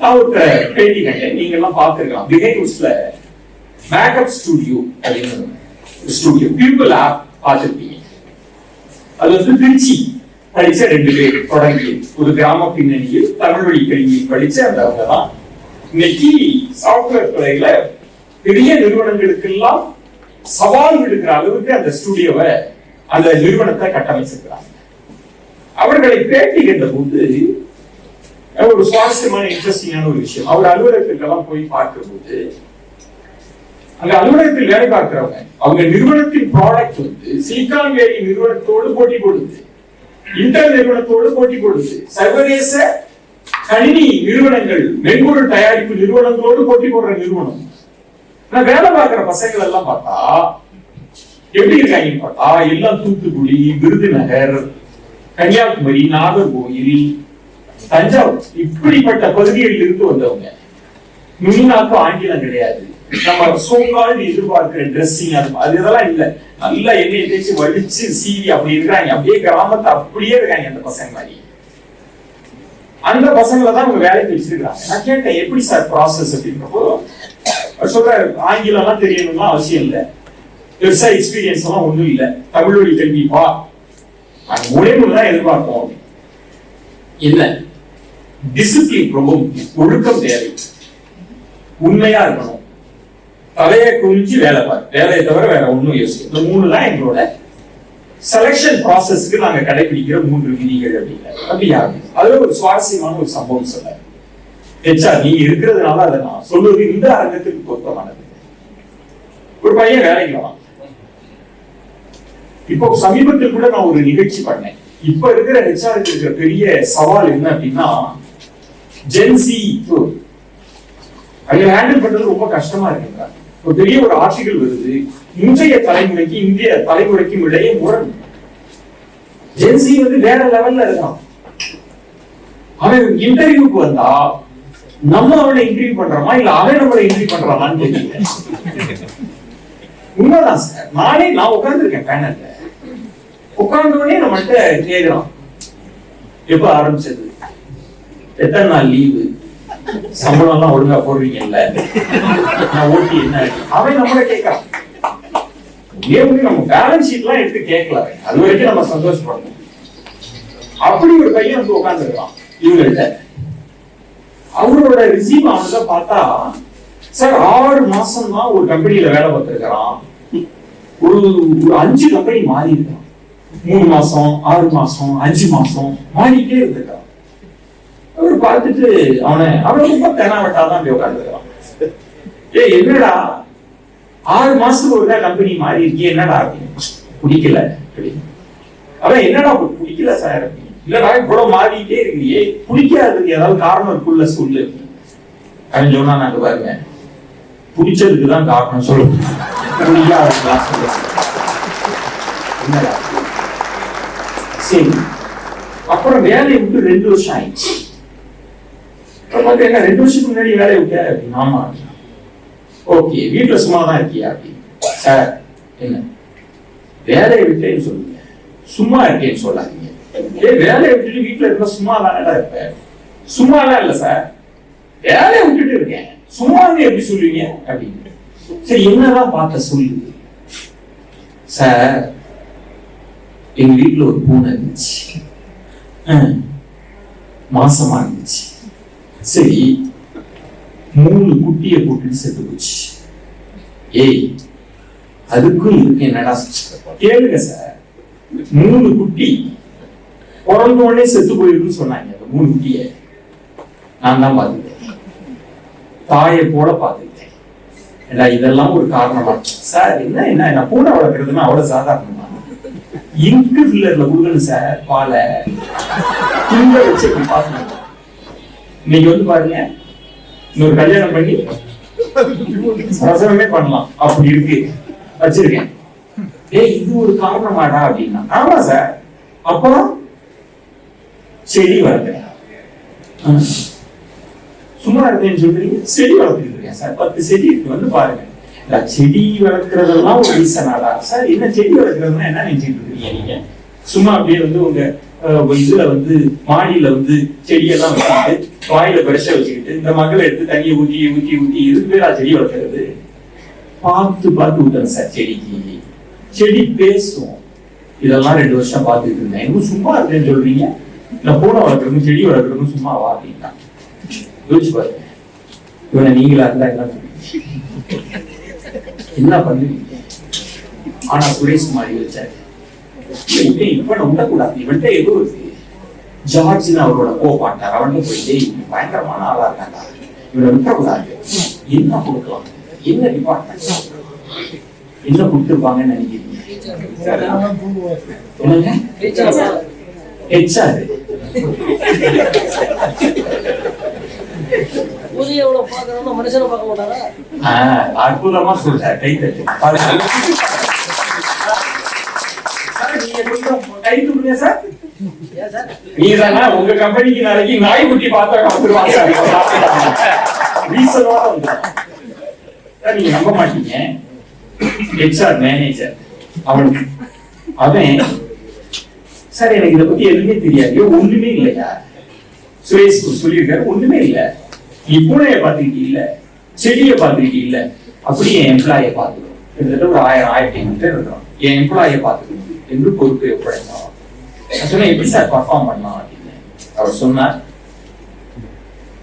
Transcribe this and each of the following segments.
நான் ஒரு பேட்டி கண்டேன், நீங்க எல்லாம் பார்த்திருக்கலாம். பிஹைவ்ஸ்ல மேக்கப் ஸ்டுடியோ அப்படின்னு ஸ்டுடியோ பியூப்பிள் ஆப் பார்த்திருப்பீங்க. அது வந்து திருச்சி படிச்ச 2 பேர் தொடங்கி ஒரு கிராம பின்னணியில் தமிழ் வழி கல்வி படிச்ச அந்த தான் இன்னைக்கு சாஃப்ட்வேர் துறையில பெரிய நிறுவனங்களுக்கெல்லாம் சவால் விடுக்கிற அளவுக்கு அந்த ஸ்டுடியோவை அந்த நிறுவனத்தை கட்டமைச்சிருக்கிறாங்க. அவர்களை பேட்டி கண்ட போது ஒரு சுவாரஸ்யமான இன்ட்ரெஸ்டிங்கான ஒரு விஷயம், அவர் அலுவலகத்துக்கெல்லாம் போய் பார்க்கும்போது அங்க அலுவலகத்தில் வேலை பார்க்கிறவங்க அவங்க நிறுவனத்தின் ப்ராடக்ட் வந்து சிலிகான் வேலி நிறுவனத்தோடு போட்டி போடுது, இன்டெல் நிறுவனத்தோடு போட்டி போடுது, சர்வதேச கணினி நிறுவனங்கள் மென்பொருள் தயாரிப்பு நிறுவனங்களோடு போட்டி போடுற நிறுவனம். நான் வேலை பார்க்கிற பசங்கள் எல்லாம் பார்த்தா எப்படி இருக்காங்கன்னு பார்த்தா எல்லாம் தூத்துக்குடி, விருதுநகர், கன்னியாகுமரி, நாகர்கோவில், தஞ்சாவூர் இப்படிப்பட்ட பகுதிகளில் இருந்து வந்தவங்க. நுண்ணாக்கு ஆங்கிலம் கிடையாது, நம்ம சோகால் எதிர்பார்க்கிற ட்ரெஸ்ஸிங் அது இதெல்லாம் இல்ல. நல்லா எண்ணெய் தேய்ச்சி வலிச்சு சீவி அப்படி இருக்கிறாங்க, அப்படியே கிராமத்தை அப்படியே இருக்காங்க அந்த பசங்க மாதிரி. அந்த பசங்களை தான் அவங்க வேலைக்கு வச்சிருக்காங்க. நான் கேட்டேன் எப்படி சார் ப்ராசஸ் அப்படின்றப்போ சொல்ற ஆங்கிலம் எல்லாம் தெரியணும்லாம் அவசியம் இல்லை, பெருசா எக்ஸ்பீரியன்ஸ் எல்லாம் ஒண்ணும் இல்லை, தமிழ் வழி கல்வி வா மூலைகள் தான் எதிர்பார்ப்போம். என்ன டிசிப்ளின் ரொம்ப முக்கியம், ஒழுக்கம் தேவை, உண்மையா இருக்கணும், தலையை குனிஞ்சு வேலை பாரு, வேலையை தவிர வேற ஒண்ணும் யோசிக்கும். இந்த 3 தான் எங்களோட செலக்ஷன் ப்ராசஸ்க்கு நாங்க கடைபிடிக்கிற 3 விதிகள் அப்படின்னா அப்படியா. அதுல ஒரு சுவாரஸ்யமான ஒரு சம்பவம் சொன்னார். நீங்க இருக்கிறதுனால அதை நான் சொல்லுவது இந்த அரங்கத்துக்கு பொருத்தமானது. ஒரு பையன் வேலைக்கு வரான். இப்போ சமீபத்தில் கூட நான் ஒரு நிகழ்ச்சி பண்ணேன். இப்ப இருக்கிற ஹெச்ஆருக்கு இருக்கிற பெரிய சவால் என்ன அப்படின்னா ஜென்சி அவங்க ஹேண்டில் பண்றது ரொம்ப கஷ்டமா இருக்குங்க. ஒரு பெரிய ஒரு ஆர்டிகல் வருது, இன்றைய தலைமுறைக்கு இந்திய தலைமுறைக்கும் இடையே முரண். ஜென்சி வந்து வேற லெவல்ல இருக்கான். அவன் இன்டர்வியூக்கு வந்தா நம்ம அவனை இன்டர்வியூ பண்றோமா இல்ல அவன் நம்மளை இன்டர்வியூ பண்றானான்னு தெரியல. உண்மைதான் சார். நான் உட்கார்ந்துருக்கேன் பேனல்ல, உட்கார்ந்தோடனே நம்மள்ட்ட கேட்கிறான் எப்ப ஆரம்பிச்சது, எத்தனை நாள் லீவு, சம்பளம் எல்லாம் ஒழுங்கா போடுறீங்கல்ல, நான் ஓட்டி என்ன. அவன் நம்மள கேட்கறான். நம்ம பேலன்ஸ் ஷீட் எல்லாம் எடுத்து கேட்கல, அது வரைக்கும் நம்ம சந்தோஷப்படணும். அப்படி ஒரு பையன் வந்து உட்கார்ந்துருக்கான் இவங்கள்ட்ட. அவரோட ரிசீவ் அவனத பார்த்தா சார் 6 மாசம் தான் ஒரு கம்பெனியில வேலை பார்த்திருக்கிறான், ஒரு 5 கம்பெனி மாறி இருக்கான். 3 மாசம் 6 மாசம் 5 மாசம் மாறிட்டே இருந்திருக்கான். அவர் பார்த்துட்டு அவனை ரொம்ப தெனாவட்டாதான் அப்படி உட்கார்ந்துருக்கான். என்னடா 6 மாசத்துக்கு ஒரு கம்பெனி மாறி இருக்கே, என்னடா அப்படின்னு. பிடிக்கல அப்படின்னு. அவன் என்னடா பிடிக்கல சார் அப்படின்னு. இல்லடா இவ்வளவு மாறிட்டே இருக்கிறியே, பிடிக்காததுக்கு ஏதாவது காரணம் இருக்குள்ள சொல்லு அப்படின்னு சொன்னா. நாங்க பாருங்க பிடிச்சதுக்குதான் காரணம் சொல்லுங்க, பிடிக்காததுதான் சொல்லுங்க. சரி, அப்புறம் வேலையை விட்டு 2 வருஷம் ஆயிடுச்சு. என்ன 2 வருஷத்துக்கு முன்னாடி வேலையை விட்ட அப்படின்னு. ஆமா. ஓகே, வீட்டுல சும்மா தான் இருக்கியா அப்படின்னு. சார் என்ன வேலையை விட்டேன்னு சொல்லுங்க, சும்மா இருக்கேன்னு சொல்லாதீங்க. வேலையை விட்டுட்டு வீட்டுல இருந்தா சும்மா தானடா இருப்பேன். சும்மாலாம் இல்ல சார், வேலையை விட்டுட்டு இருக்கேன், சும்மா எப்படி சொல்லுவீங்க அப்படின்னு. சரி என்னதான் பார்த்த சொல்லுது. சார் எங்க வீட்டுல ஒரு பூனை இருந்துச்சு, மாசமா இருந்துச்சு. சரி 3 குட்டியை போட்டு செத்து போச்சு. ஏய் அதுக்கும் இதுக்கு என்னடா கேளுங்க சார். 3 குட்டி பிறந்த உடனே செத்து போயிருக்குன்னு சொன்னாங்க. அந்த 3 குட்டிய நான் தான் பார்த்துட்டேன், தாயை போல பார்த்துட்டேன். இதெல்லாம் ஒரு காரணமா சார்? என்ன என்ன பூனை வளர்க்கறதுன்னா அவ்வளவு சாதாரணமா? இங்கு ஃபில்லர்ல கொடுக்கணும் சார் பாலை, துண்ட வச்சு இப்படி பார்க்கணும். இன்னைக்கு வந்து பாருங்க, இன்னொரு கல்யாணம் பண்ணி பிரசவமே பண்ணலாம் அப்படி இருக்கு வச்சிருக்கேன். இது ஒரு காரணமாடா அப்படின்னா. ஆமா சார். அப்புறம் செடி வளர்க்கிறேன். சும்மா இருக்கேன்னு சொல்றீங்க, செடி வளர்த்துட்டு இருக்கேன் சார். 10 செடி இருக்கு, வந்து பாருங்க. செடி வளர்க்கறதெல்லாம் ஒரு ரீசனாடா சார்? என்ன செடி வளர்க்கறதுன்னா என்ன நினைச்சிட்டு இருக்கீங்க நீங்க? சும்மா அப்படியே வந்து உங்க இதுல வந்து மாடியில வந்து செடியெல்லாம் வச்சுக்கிட்டு வாயில பிரஷ வச்சுக்கிட்டு இந்த மகளை எடுத்து தண்ணியை ஊற்றி ஊற்றி ஊற்றி 20 பேரா செடி வளர்க்கறது. பார்த்து பார்த்து ஊட்டணும் சார் செடிக்கு. செடி பேசும். இதெல்லாம் 2 வருஷம் பார்த்துட்டு இருந்தேன். இன்னும் சும்மா இருக்கேன்னு சொல்றீங்க, நான் பூனை வளர்க்கணும் செடி வளர்க்கணும் சும்மாவா அப்படின்னா யோசிச்சு பாருங்க. இவனை நீங்களா இருந்தா என்ன பண்ணுவீங்க? ஆனா சுரேஷ் மாதிரி வச்சாரு, இவனை விடக்கூடாது, இவன்ட்ட ஏதோ இருக்கு. ஜார்ஜ்னு அவரோட கோபாட்டார், அவன்கிட்ட போயிட்டு பயங்கரமான ஆளா இருக்காண்டா, இவனை விட்டக்கூடாது. என்ன கொடுக்கலாம், என்ன டிபார்ட்மெண்ட், என்ன கொடுத்துருப்பாங்கன்னு நினைக்கிறீங்க? ஹெச்ஆர். அற்புதமா சொல்ற. கை தட்டு சார். நீதானா உங்க கம்பெனிக்கு நாளைக்கு நாய்க்குட்டி பார்த்தா வந்துருவாங்க. நீங்க நம்ப மாட்டீங்க. ஹெச்ஆர் மேனேஜர் அவனுக்கு அவன் சார் எனக்கு இதை பத்தி எதுவுமே தெரியாது, ஒண்ணுமே இல்லையா சுரேஷ் சொல்லியிருக்காரு, ஒண்ணுமே இல்ல. நீ பூனைய பாத்துக்கிட்டு இல்ல, செடியை பாத்துக்கிட்டு இல்ல, அப்படியே என் எம்ப்ளாய பாத்துக்கணும். கிட்டத்தட்ட ஒரு 1000-1500 பேர் இருக்கிறோம். என் எம்ப்ளாய பாத்துக்கணும் என்று பொறுப்பை ஒப்படைத்தான். நான் சொன்னேன், எப்படி சார் பர்ஃபார்ம் பண்ணலாம் அப்படின்னு. அவர் சொன்னார்,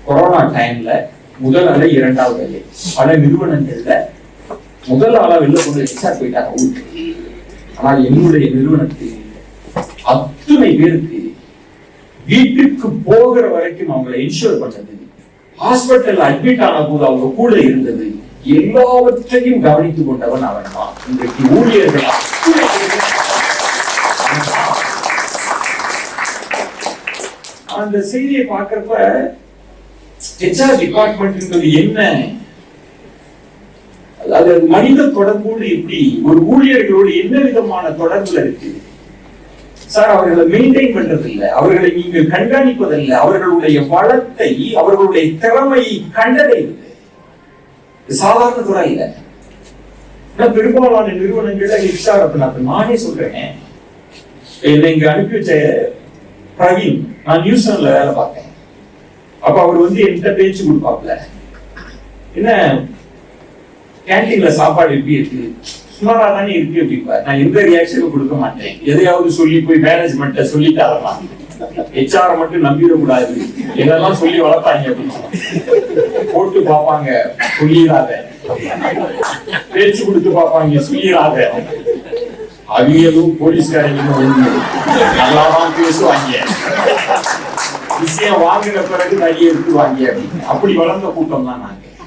கொரோனா டைம்ல முதல் அலை 2வது அலை பல நிறுவனங்கள்ல முதல் ஆளா வெளில கொண்டு ஹெச்ஆர் போயிட்டாங்க ஊருக்கு. ஆனால் என்னுடைய நிறுவனத்தில் அத்தனை பேருக்கு வீட்டுக்கு போகிற வரைக்கும் அவங்களை இன்ஷூர் பண்ணது, ஹாஸ்பிட்டல் அட்மிட் ஆன போது அவங்க கூட இருந்தது, எல்லாவற்றையும் கவனித்துக் கொண்டவன் அவன் தான். இன்றைக்கு ஊழியர்களா அந்த செய்தியை பார்க்கிறப்ப ஹெச்ஆர் டிபார்ட்மெண்ட் என்ன, அதாவது மனித தொடர்போடு எப்படி ஒரு ஊழியர்களோடு என்ன விதமான தொடர்புல இருக்கு சார். அவர்களை மெயின்டைன் பண்றது இல்லை, அவர்களை நீங்கள் கண்காணிப்பதில்லை, அவர்களுடைய வளத்தை அவர்களுடைய திறமையை கண்டடைவது சாதாரண துறை இல்லை. பெரும்பாலான நிறுவனங்கள்ல ஹெச்ஆர் நானே சொல்றேன். என்னை இங்க அனுப்பி வச்ச பிரவீன், நான் நியூஸ்ல வேலை பார்த்தேன். அப்ப அவர் என்கிட்ட பேச்சு கொடுப்பாப்ல, என்ன கேன்டீன்ல சாப்பாடு எப்படி இருக்கு, சுமாரா தானே இருக்கு அப்படிப்பா. நான் எந்த ரியாக்ஷனும் கொடுக்க மாட்டேன். எதையாவது சொல்லி போய் மேனேஜ்மெண்ட்ட சொல்லிட்டாரலாம், ஹெச்ஆர் மட்டும் நம்பிடக்கூடாது, இதெல்லாம் சொல்லி வளர்த்தாங்க அப்படின்னு போட்டு பார்ப்பாங்க, சொல்லிடாத, பேச்சு கொடுத்து பார்ப்பாங்க, சொல்லிடாத. அவியலும் போலீஸ்காரங்களும் நல்லாதான் பேசுவாங்க, விஷயம் வாங்கின பிறகு நிறைய எடுத்துவாங்க அப்படின்னு. அப்படி வளர்ந்த கூட்டம் தான் நாங்க.